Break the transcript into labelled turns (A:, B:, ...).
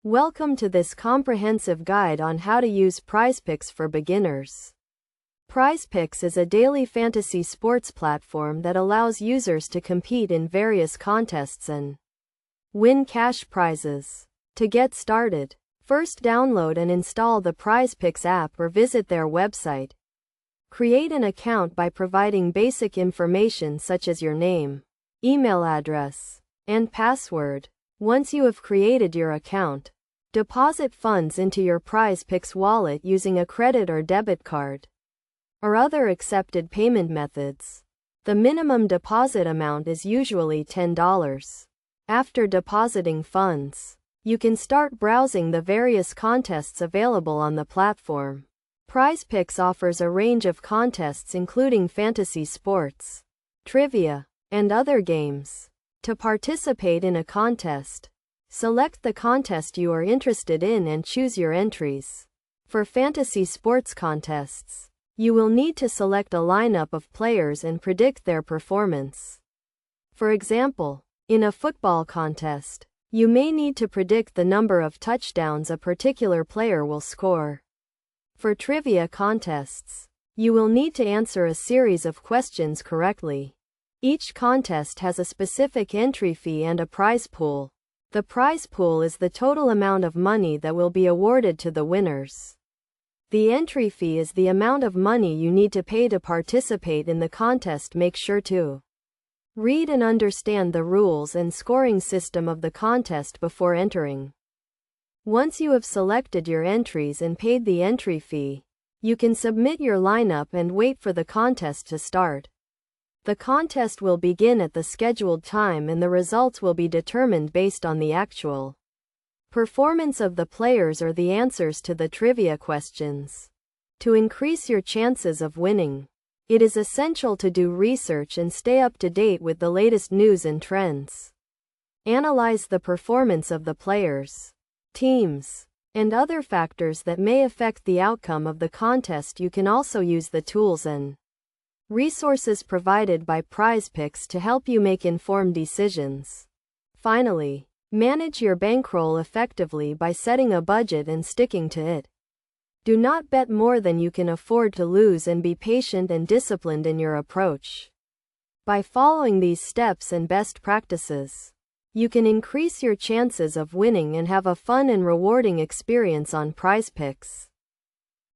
A: Welcome to this comprehensive guide on how to use PrizePicks for beginners. PrizePicks is a daily fantasy sports platform that allows users to compete in various contests and win cash prizes. To get started, first download and install the PrizePicks app or visit their website. Create an account by providing basic information such as your name, email address, and password. Once you have created your account, deposit funds into your PrizePicks wallet using a credit or debit card or other accepted payment methods. The minimum deposit amount is usually $10. After depositing funds, you can start browsing the various contests available on the platform. PrizePicks offers a range of contests including fantasy sports, trivia, and other games. To participate in a contest, select the contest you are interested in and choose your entries. For fantasy sports contests, you will need to select a lineup of players and predict their performance. For example, in a football contest, you may need to predict the number of touchdowns a particular player will score. For trivia contests, you will need to answer a series of questions correctly. Each contest has a specific entry fee and a prize pool. The prize pool is the total amount of money that will be awarded to the winners. The entry fee is the amount of money you need to pay to participate in the contest. Make sure to read and understand the rules and scoring system of the contest before entering. Once you have selected your entries and paid the entry fee, you can submit your lineup and wait for the contest to start. The contest will begin at the scheduled time and the results will be determined based on the actual performance of the players or the answers to the trivia questions. To increase your chances of winning, it is essential to do research and stay up to date with the latest news and trends. Analyze the performance of the players, teams, and other factors that may affect the outcome of the contest. You can also use the tools and resources provided by PrizePicks to help you make informed decisions. Finally, manage your bankroll effectively by setting a budget and sticking to it. Do not bet more than you can afford to lose and be patient and disciplined in your approach. By following these steps and best practices, you can increase your chances of winning and have a fun and rewarding experience on PrizePicks.